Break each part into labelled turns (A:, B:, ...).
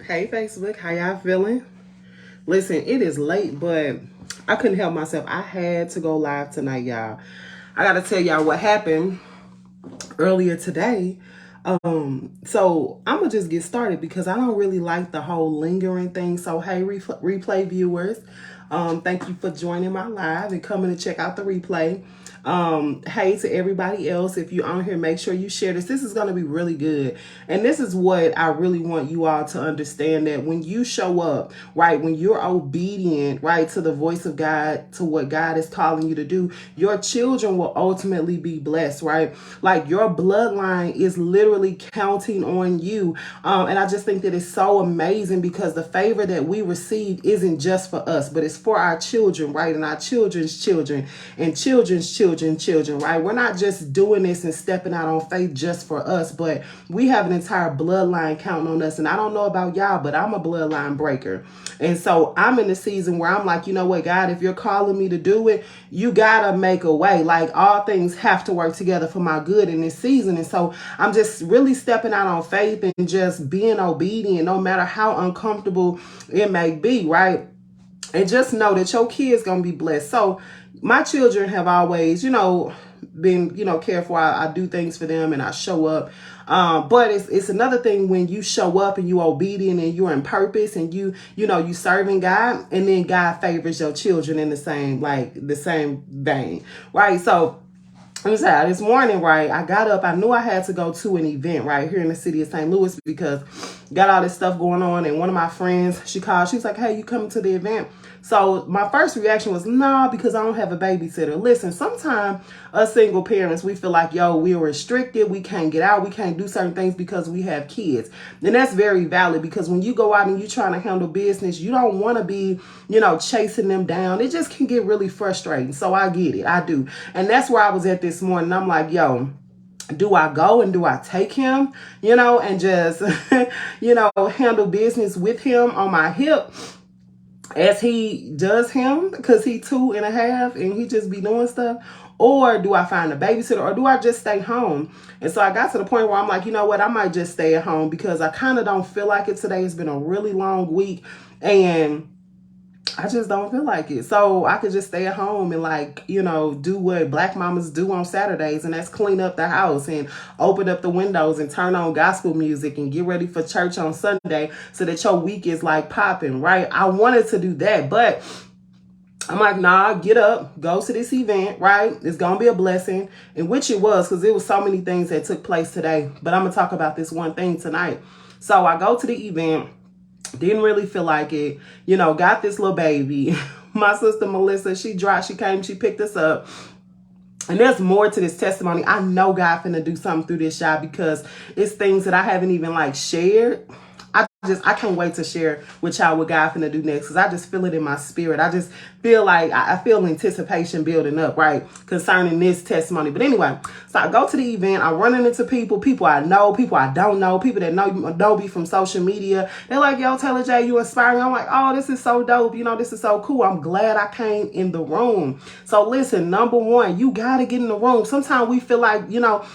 A: Hey Facebook, how y'all feeling? Listen, it is late, but I couldn't help myself. I had to go live tonight, y'all. I gotta tell y'all what happened earlier today. So I'm gonna just get started because I don't really like the whole lingering thing. So hey, replay viewers, thank you for joining my live and coming to check out the replay. Hey to everybody else, if you're on here, make sure you share this. This is going to be really good. And this is what I really want you all to understand, that when you show up, right, when you're obedient, right, to the voice of God, to what God is calling you to do, your children will ultimately be blessed, right? Like your bloodline is literally counting on you. And I just think that it's so amazing because the favor that we receive isn't just for us, but it's for our children, right? And our children's children and children's children, right? We're not just doing this and stepping out on faith just for us, but we have an entire bloodline counting on us. And I don't know about y'all, but I'm a bloodline breaker. And so I'm in the season where I'm like, you know what, God, if you're calling me to do it, you gotta make a way. Like all things have to work together for my good in this season. And so I'm just really stepping out on faith and just being obedient, no matter how uncomfortable it may be, right? And just know that your kids gonna be blessed. So my children have always, been, careful. I do things for them and I show up. But it's another thing when you show up and you obedient and you're in purpose and you serving God, and then God favors your children in the same vein, right? So I'm sorry, this morning, right, I got up. I knew I had to go to an event right here in the city of St. Louis because got all this stuff going on. And one of my friends, she called. She's like, hey, you coming to the event? So my first reaction was, nah, because I don't have a babysitter. Listen, sometimes us single parents, we feel like, yo, we're restricted. We can't get out. We can't do certain things because we have kids. And that's very valid, because when you go out and you're trying to handle business, you don't want to be, chasing them down. It just can get really frustrating. So I get it. I do. And that's where I was at this morning. I'm like, yo, do I go and do I take him, and just, handle business with him on my hip as he does him, because he 2.5 and he just be doing stuff? Or do I find a babysitter, or do I just stay home? And so I got to the point where I'm like, you know what, I might just stay at home because I kind of don't feel like it today. It's been a really long week and I just don't feel like it. So I could just stay at home and do what black mamas do on Saturdays. And that's clean up the house and open up the windows and turn on gospel music and get ready for church on Sunday so that your week is like popping, right? I wanted to do that, but I'm like, nah, get up, go to this event, right? It's going to be a blessing. And which it was, because there was so many things that took place today. But I'm going to talk about this one thing tonight. So I go to the event. Didn't really feel like it, got this little baby. My sister Melissa, she came, she picked us up. And there's more to this testimony. I know God finna do something through this, y'all, because it's things that I haven't even shared. I can't wait to share with y'all what God finna do next, because I just feel it in my spirit. I just feel like I feel anticipation building up, right, concerning this testimony. But anyway, so I go to the event. I'm running into people I know, people I don't know, people that know me from social media. They're like, yo, Taylor J, you inspiring. I'm like, oh, this is so dope. This is so cool. I'm glad I came in the room. So listen, number one, you got to get in the room. Sometimes we feel like,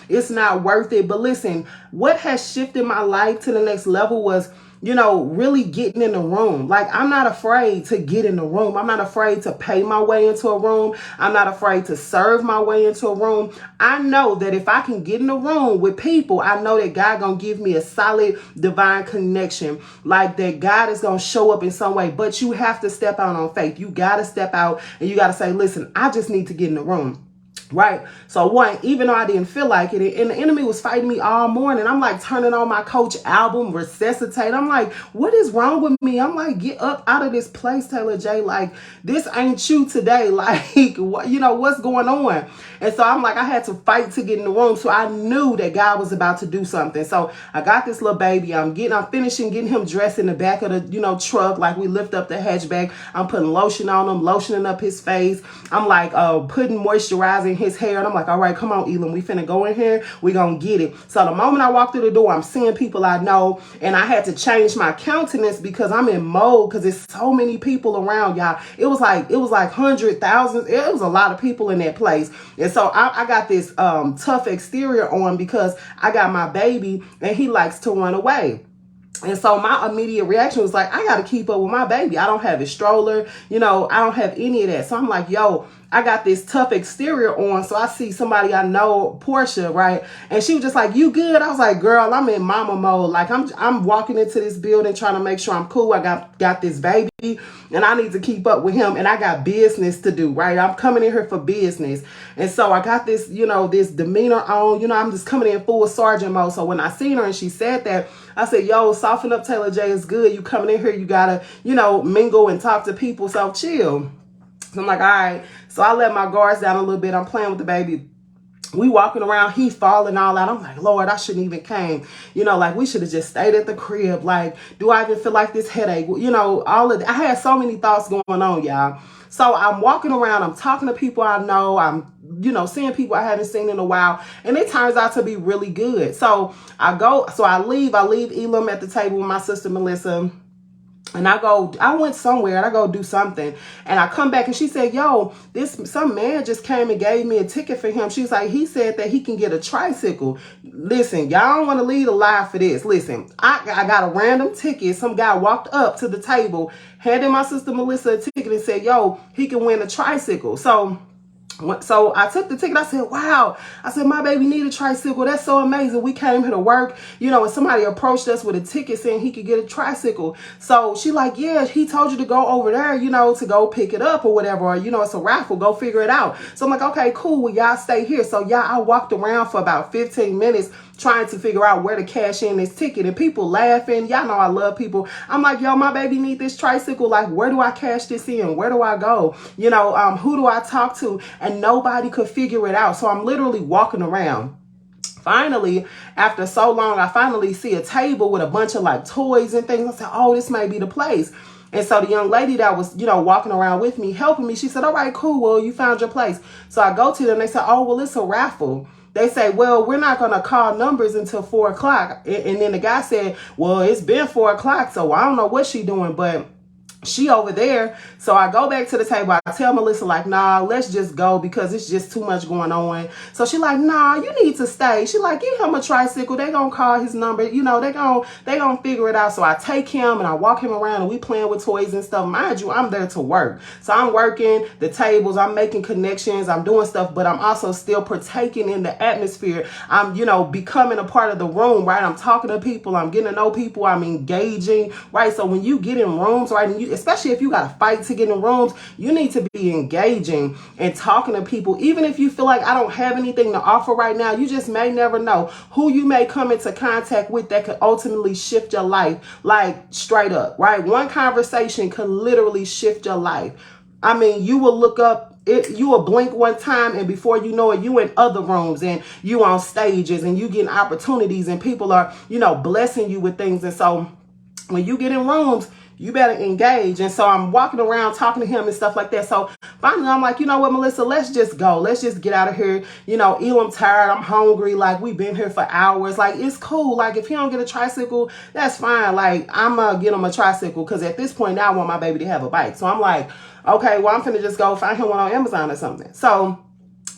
A: it's not worth it. But listen, what has shifted my life to the next level was, really getting in the room. Like, I'm not afraid to get in the room. I'm not afraid to pay my way into a room. I'm not afraid to serve my way into a room. I know that if I can get in the room with people, I know that God gonna give me a solid divine connection, like that God is gonna show up in some way. But you have to step out on faith. You gotta step out and you gotta say, listen, I just need to get in the room. Right. So one, even though I didn't feel like it, and the enemy was fighting me all morning, I'm like turning on my Coach album, Resuscitate. I'm like, what is wrong with me? I'm like, get up out of this place, Taylor J. Like, this ain't you today. Like, what's going on? And so I'm like, I had to fight to get in the room. So I knew that God was about to do something. So I got this little baby. I'm finishing getting him dressed in the back of the, truck. Like, we lift up the hatchback. I'm putting lotion on him, lotioning up his face. I'm like, putting moisturizing his hair. And I'm like, all right, come on, Elam, we finna go in here. We gonna get it. So the moment I walk through the door, I'm seeing people I know, and I had to change my countenance because I'm in mode, because there's so many people around, y'all. It was like 100,000. It was a lot of people in that place. And so I got this tough exterior on because I got my baby and he likes to run away. And so my immediate reaction was like, I got to keep up with my baby. I don't have a stroller, you know, I don't have any of that. So I'm like, yo, I got this tough exterior on. So I see somebody I know, Portia, right? And she was just like, you good? I was like, girl, I'm in mama mode. Like I'm walking into this building trying to make sure I'm cool. I got this baby and I need to keep up with him, and I got business to do, right? I'm coming in here for business. And so I got this, you know, this demeanor on, you know, I'm just coming in full sergeant mode. So when I seen her and she said that, I said, yo, soften up, Taylor J. Is good. You coming in here, you gotta, you know, mingle and talk to people. So chill. So I'm like, all right. So I let my guards down a little bit. I'm playing with the baby. We walking around, he falling all out. I'm like, Lord, I shouldn't even came. You know, like we should have just stayed at the crib. Like, do I even feel like this headache? You know, all of I had so many thoughts going on, y'all. So I'm walking around, I'm talking to people I know, I'm, you know, seeing people I haven't seen in a while, and it turns out to be really good. So I leave Elam at the table with my sister Melissa. And I went somewhere and I go do something. And I come back and she said, yo, some man just came and gave me a ticket for him. She's like, he said that he can get a tricycle. Listen, y'all don't want to lead a lie for this. Listen, I got a random ticket. Some guy walked up to the table, handed my sister Melissa a ticket and said, yo, he can win a tricycle. So I took the ticket. I said, wow. I said, my baby need a tricycle. That's so amazing. We came here to work, you know, and somebody approached us with a ticket saying he could get a tricycle. So she like, yeah, he told you to go over there, you know, to go pick it up or whatever. Or, you know, it's a raffle. Go figure it out. So I'm like, okay, cool. Well, y'all stay here. So I walked around for about 15 minutes trying to figure out where to cash in this ticket, and people laughing. Y'all know I love people. I'm like, yo, my baby need this tricycle. Like, where do I cash this in? Where do I go? You know, who do I talk to? And nobody could figure it out. So I'm literally walking around. Finally, after so long, I finally see a table with a bunch of like toys and things. I said, oh, this may be the place. And so the young lady that was, you know, walking around with me, helping me, she said, all right, cool. Well, you found your place. So I go to them. They said, oh, well, it's a raffle. They say, well, we're not going to call numbers until 4 o'clock. And then the guy said, well, it's been 4 o'clock, so I don't know what she's doing, but she over there. So I go back to the table. I tell Melissa, like, nah, let's just go because it's just too much going on. So she like, nah, you need to stay. She like, give him a tricycle. They gonna call his number. You know, they gonna figure it out. So I take him and I walk him around and we playing with toys and stuff. Mind you, I'm there to work. So I'm working the tables. I'm making connections. I'm doing stuff, but I'm also still partaking in the atmosphere. I'm, you know, becoming a part of the room, right? I'm talking to people. I'm getting to know people. I'm engaging, right? So when you get in rooms, right, and especially if you got to fight to get in rooms, you need to be engaging and talking to people. Even if you feel like I don't have anything to offer right now, you just may never know who you may come into contact with that could ultimately shift your life, like straight up, right? One conversation could literally shift your life. I mean, you will look up, you will blink one time and before you know it, you in other rooms and you on stages and you getting opportunities and people are, you know, blessing you with things. And so when you get in rooms, you better engage. And so I'm walking around talking to him and stuff like that. So finally, I'm like, you know what, Melissa, let's just go. Let's just get out of here. You know, I'm tired. I'm hungry. Like, we've been here for hours. Like, it's cool. Like, if he don't get a tricycle, that's fine. Like, I'm going to get him a tricycle because at this point now I want my baby to have a bike. So I'm like, okay, well, I'm finna just go find him one on Amazon or something. So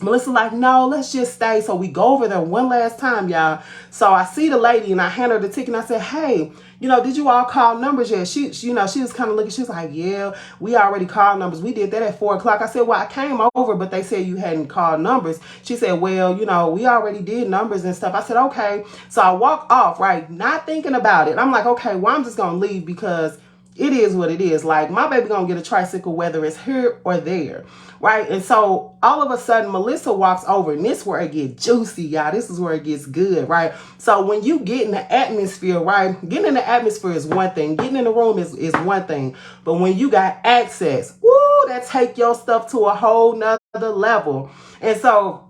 A: Melissa like, no, let's just stay. So we go over there one last time, y'all. So I see the lady and I hand her the ticket and I said, hey, you know, did you all call numbers yet? She you know, she was kind of looking. She was like, yeah, we already called numbers. We did that at 4 o'clock. I said, well, I came over, but they said you hadn't called numbers. She said, well, you know, we already did numbers and stuff. I said, okay. So I walk off, right? Not thinking about it. I'm like, okay, well, I'm just going to leave because it is what it is. Like, my baby gonna get a tricycle whether it's here or there, right? And so all of a sudden Melissa walks over, and this is where it gets juicy, y'all. This is where it gets good, right? So when you get in the atmosphere, right? Getting in the atmosphere is one thing. Getting in the room is one thing. But when you got access, woo, that take your stuff to a whole nother level. And so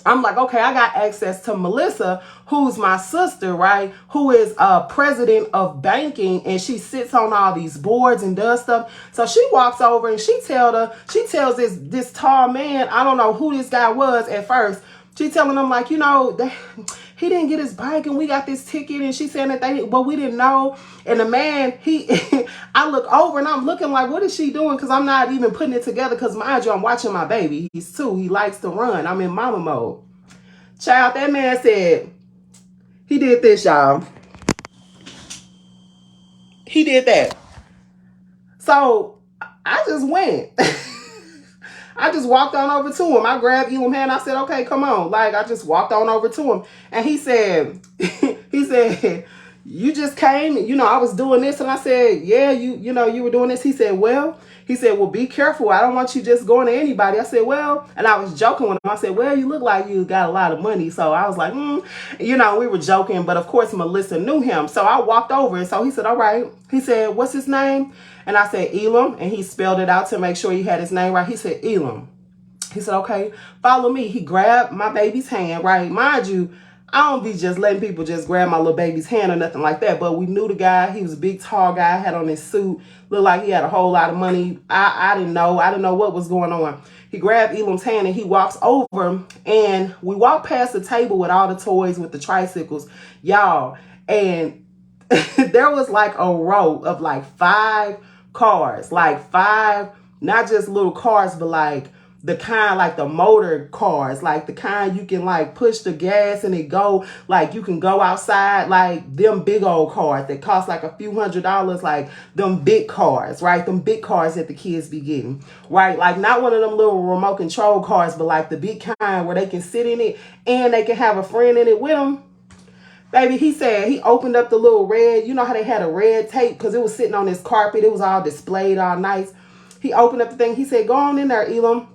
A: I'm like, okay, I got access to Melissa, who's my sister, right? Who is president of banking, and she sits on all these boards and does stuff. So she walks over and she tells this tall man, I don't know who this guy was at first. She telling him like, you know, he didn't get his bike and we got this ticket, and she saying that but we didn't know. And the man, I look over and I'm looking like, what is she doing? Because I'm not even putting it together. Because mind you, I'm watching my baby. He's 2. He likes to run. I'm in mama mode. Child, that man said, he did this, y'all. He did that. So I just went. I just walked on over to him. I grabbed Elam's hand. I said, okay, come on. Like, I just walked on over to him. And he said, you just came, I was doing this. And I said, yeah, you were doing this. He said, well, be careful. I don't want you just going to anybody. I said, well, and I was joking with him. I said, well, you look like you got a lot of money. So I was like, we were joking. But of course, Melissa knew him. So I walked over. And so he said, all right. He said, what's his name? And I said, Elam. And he spelled it out to make sure he had his name right. He said, Elam. He said, okay, follow me. He grabbed my baby's hand, right? Mind you, I don't be just letting people just grab my little baby's hand or nothing like that. But we knew the guy. He was a big, tall guy, had on his suit, looked like he had a whole lot of money. I didn't know. I didn't know what was going on. He grabbed Elam's hand and he walks over, and we walked past the table with all the toys with the tricycles, y'all. And there was like a row of like 5 cars, like 5, not just little cars, but like the kind, like the motor cars, like the kind you can like push the gas and it go, like you can go outside, like them big old cars that cost like a few $100s, like them big cars, right? Them big cars that the kids be getting, right? Like not one of them little remote control cars, but like the big kind where they can sit in it and they can have a friend in it with them. Baby, he said he opened up the little red, you know how they had a red tape because it was sitting on this carpet. It was all displayed all nice. He opened up the thing. He said, go on in there, Elam.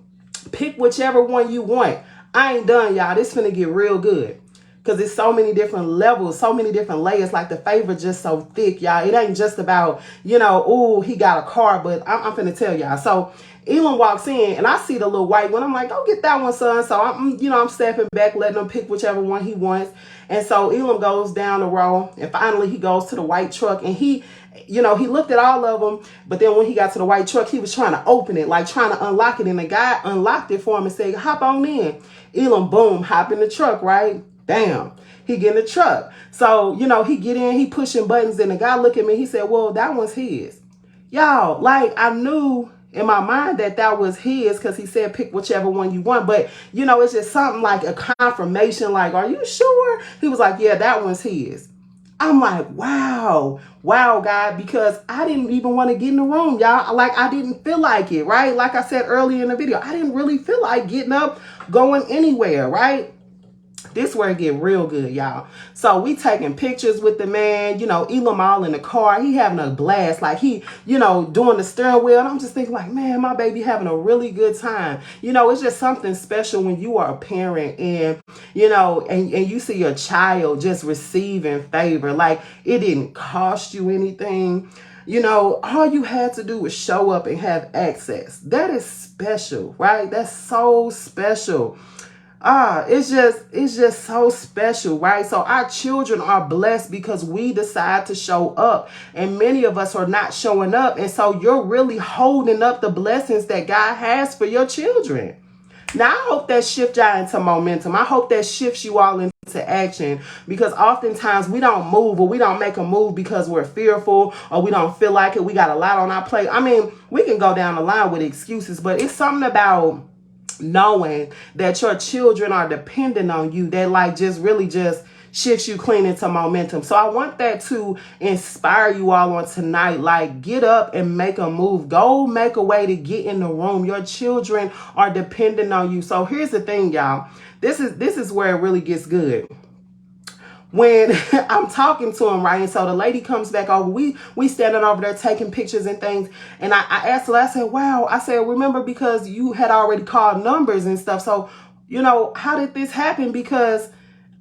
A: Pick whichever one you want. I ain't done, y'all. This finna get real good. Because there's so many different levels, so many different layers. Like the favor just so thick, y'all. It ain't just about, ooh, he got a car. But I'm finna tell y'all. So Elam walks in and I see the little white one. I'm like, go get that one, son. So I'm stepping back, letting him pick whichever one he wants. And so Elam goes down the row and finally he goes to the white truck and he looked at all of them. But then when he got to the white truck, he was trying to open it, like trying to unlock it. And the guy unlocked it for him and said, hop on in. Elam, boom, hop in the truck, right? Bam. He get in the truck. So, he get in, he pushing buttons. And the guy look at me. He said, well, that one's his. Y'all, like I knew in my mind that was his because he said pick whichever one you want. But, it's just something like a confirmation. Like, are you sure? He was like, yeah, that one's his. I'm like, wow, God, because I didn't even want to get in the room, y'all. Like, I didn't feel like it, right? Like I said earlier in the video, I didn't really feel like getting up, going anywhere, right? This where it get real good, y'all. So we taking pictures with the man, Elam all in the car. He having a blast, like he, doing the steering wheel. And I'm just thinking like, man, my baby having a really good time. It's just something special when you are a parent and, and you see your child just receiving favor. Like it didn't cost you anything. All you had to do was show up and have access. That is special, right? That's so special. It's just so special, right? So our children are blessed because we decide to show up, and many of us are not showing up. And so you're really holding up the blessings that God has for your children. Now, I hope that shifts y'all into momentum. I hope that shifts you all into action, because oftentimes we don't move, or we don't make a move because we're fearful, or we don't feel like it. We got a lot on our plate. I mean, we can go down the line with excuses, but it's something about knowing that your children are dependent on you that like just really just shifts you clean into momentum. So I want that to inspire you all on tonight. Like, get up and make a move. Go make a way to get in the room. Your children are dependent on you. So here's the thing, y'all. This is where it really gets good. When I'm talking to him, right? And so the lady comes back over. We standing over there taking pictures and things. And I asked her, I said, wow. I said, remember, because you had already called numbers and stuff. So, how did this happen? Because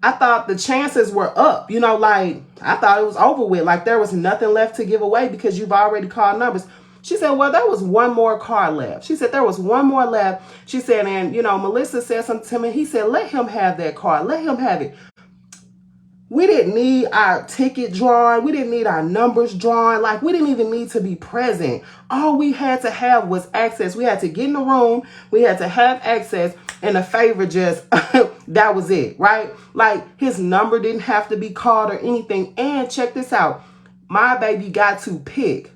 A: I thought the chances were up, like I thought it was over with. Like there was nothing left to give away because you've already called numbers. She said, well, there was one more car left. She said, there was one more left. She said, and, Melissa said something to me. He said, let him have that car. Let him have it. We didn't need our ticket drawn. We didn't need our numbers drawn. Like, we didn't even need to be present. All we had to have was access. We had to get in the room. We had to have access. And the favor just, that was it, right? Like, his number didn't have to be called or anything. And check this out. My baby got to pick.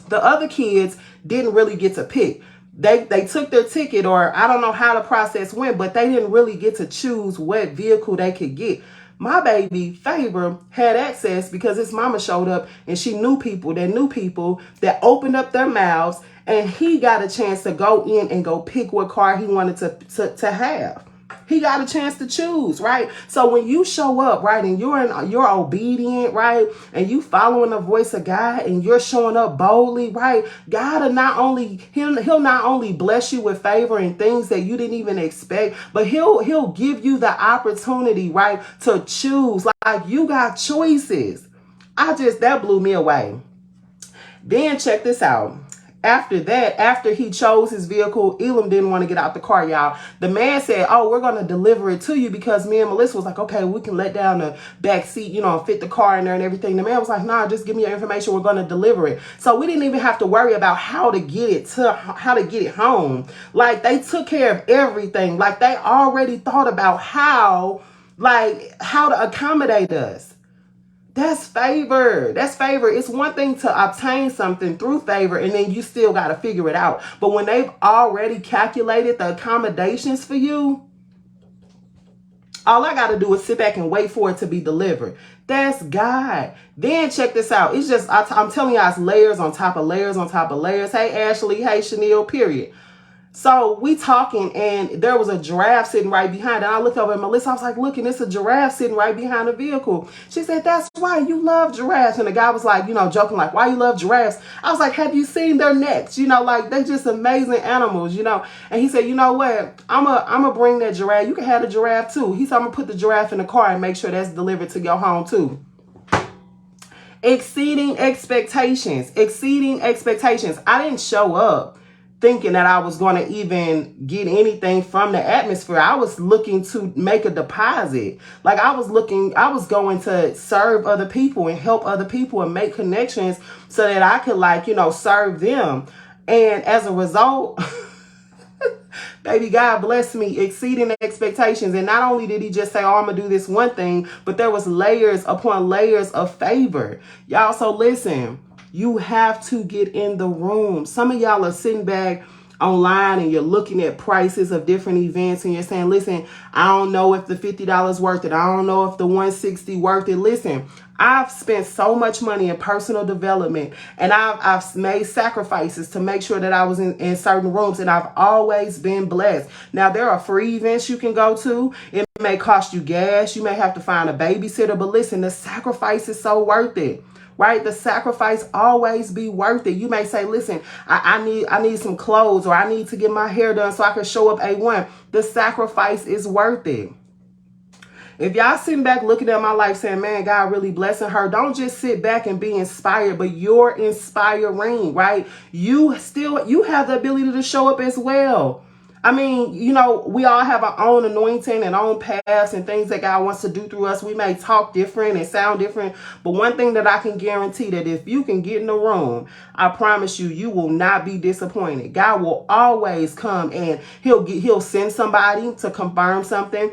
A: The other kids didn't really get to pick. They took their ticket, or I don't know how the process went, but they didn't really get to choose what vehicle they could get. My baby Favor had access because his mama showed up and she knew people that opened up their mouths, and he got a chance to go in and go pick what car he wanted to have. He got a chance to choose, right? So when you show up, right, and you're obedient, right, and you following the voice of God, and you're showing up boldly, right, God will not only he'll not only bless you with favor and things that you didn't even expect, but he'll give you the opportunity, right, to choose. Like you got choices. That blew me away. Then check this out. After that, after he chose his vehicle, Elam didn't want to get out the car, y'all. The man said, oh, we're going to deliver it to you, because me and Melissa was like, okay, we can let down the back seat, fit the car in there and everything. The man was like, nah, just give me your information. We're going to deliver it. So we didn't even have to worry about how to get it home. Like they took care of everything. Like they already thought about how to accommodate us. That's favor. That's favor. It's one thing to obtain something through favor, and then you still got to figure it out. But when they've already calculated the accommodations for you, all I got to do is sit back and wait for it to be delivered. That's God. Then check this out. It's just, I'm telling y'all, it's layers on top of layers on top of layers. Hey, Ashley. Hey, Chanel, period. So we talking, and there was a giraffe sitting right behind. And I looked over at Melissa. I was like, look, and it's a giraffe sitting right behind the vehicle. She said, that's why you love giraffes. And the guy was like, joking, like, why you love giraffes? I was like, have you seen their necks? Like they're just amazing animals, And he said, you know what? I'm a bring that giraffe. You can have the giraffe too. He said, I'm gonna put the giraffe in the car and make sure that's delivered to your home too. Exceeding expectations. I didn't show up thinking that I was going to even get anything from the atmosphere. I was looking to make a deposit. Like I was going to serve other people and help other people and make connections so that I could serve them. And as a result, baby, God bless me, exceeding expectations. And not only did he just say, oh, I'm going to do this one thing, but there was layers upon layers of favor. Y'all, so listen. You have to get in the room. Some of y'all are sitting back online and you're looking at prices of different events and you're saying, listen, I don't know if the $50 worth it. I don't know if the $160 worth it. Listen, I've spent so much money in personal development, and I've made sacrifices to make sure that I was in certain rooms, and I've always been blessed. Now, there are free events you can go to. It may cost you gas. You may have to find a babysitter, but listen, the sacrifice is so worth it. Right? The sacrifice always be worth it. You may say, listen, I need some clothes, or I need to get my hair done so I can show up A1. The sacrifice is worth it. If y'all sitting back looking at my life saying, man, God really blessing her, don't just sit back and be inspired, but you're inspiring, right? You have the ability to show up as well. I mean, we all have our own anointing and own paths and things that God wants to do through us. We may talk different and sound different, but one thing that I can guarantee, that if you can get in the room, I promise you, you will not be disappointed. God will always come, and he'll send somebody to confirm something.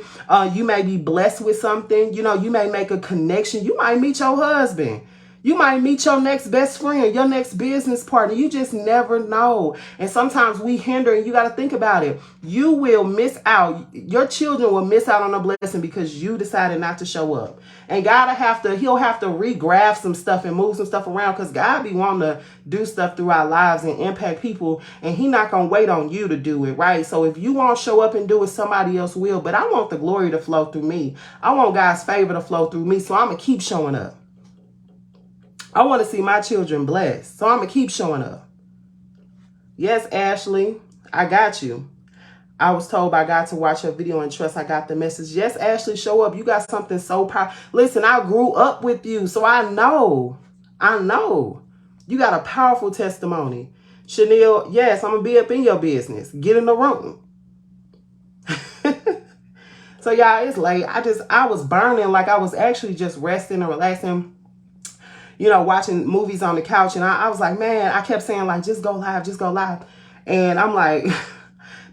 A: You may be blessed with something. You may make a connection. You might meet your husband. You might meet your next best friend, your next business partner. You just never know. And sometimes we hinder, and you got to think about it. You will miss out. Your children will miss out on a blessing because you decided not to show up. And he'll have to regraph some stuff and move some stuff around, because God be wanting to do stuff through our lives and impact people. And he not going to wait on you to do it, right? So if you won't show up and do it, somebody else will. But I want the glory to flow through me. I want God's favor to flow through me. So I'm going to keep showing up. I want to see my children blessed, so I'm going to keep showing up. Yes, Ashley, I got you. I was told by God to watch your video and trust I got the message. Yes, Ashley, show up. You got something so powerful. Listen, I grew up with you, so I know. You got a powerful testimony. Chanel, yes, I'm going to be up in your business. Get in the room. So, y'all, it's late. I was burning, like I was actually just resting and relaxing, watching movies on the couch. And I was like, man, I kept saying, like, just go live. And I'm like,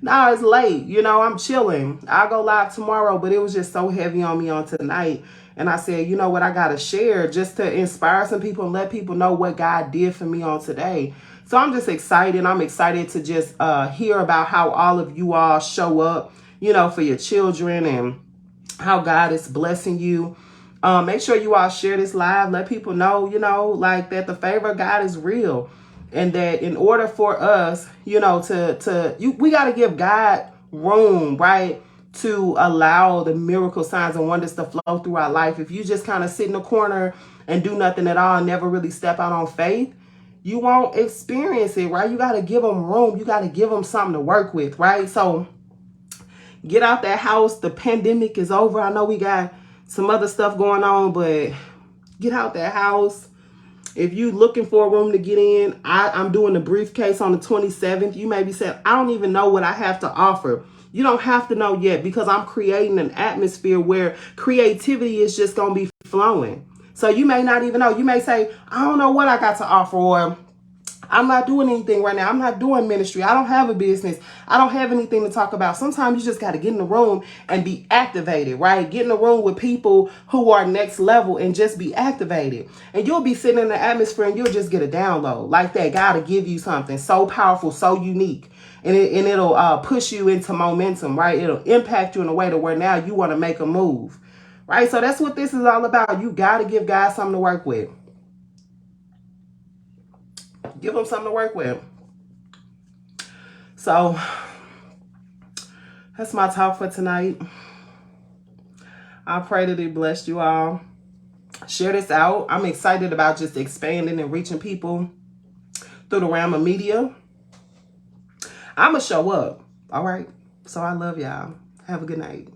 A: nah, it's late. I'm chilling. I'll go live tomorrow. But it was just so heavy on me on tonight. And I said, you know what, I got to share just to inspire some people and let people know what God did for me on today. So I'm just excited. I'm excited to just hear about how all of you all show up, for your children, and how God is blessing you. Make sure you all share this live. Let people know, like that the favor of God is real. And that in order for us, we got to give God room, right? To allow the miracle signs and wonders to flow through our life. If you just kind of sit in the corner and do nothing at all and never really step out on faith, you won't experience it, right? You got to give them room. You got to give them something to work with, right? So get out that house. The pandemic is over. I know we got some other stuff going on, but get out that house. If you looking for a room to get in, I'm doing the briefcase on the 27th. You may be saying, I don't even know what I have to offer. You don't have to know yet, because I'm creating an atmosphere where creativity is just going to be flowing. So you may not even know. You may say, I don't know what I got to offer, or I'm not doing anything right now. I'm not doing ministry. I don't have a business. I don't have anything to talk about. Sometimes you just got to get in the room and be activated, right? Get in the room with people who are next level and just be activated. And you'll be sitting in the atmosphere and you'll just get a download like that. God will give you something so powerful, so unique. And it'll push you into momentum, right? It'll impact you in a way to where now you want to make a move, right? So that's what this is all about. You got to give God something to work with. Give them something to work with. So that's my talk for tonight. I pray that it blessed you all. Share this out. I'm excited about just expanding and reaching people through the realm of media. I'm going to show up. All right. So I love y'all. Have a good night.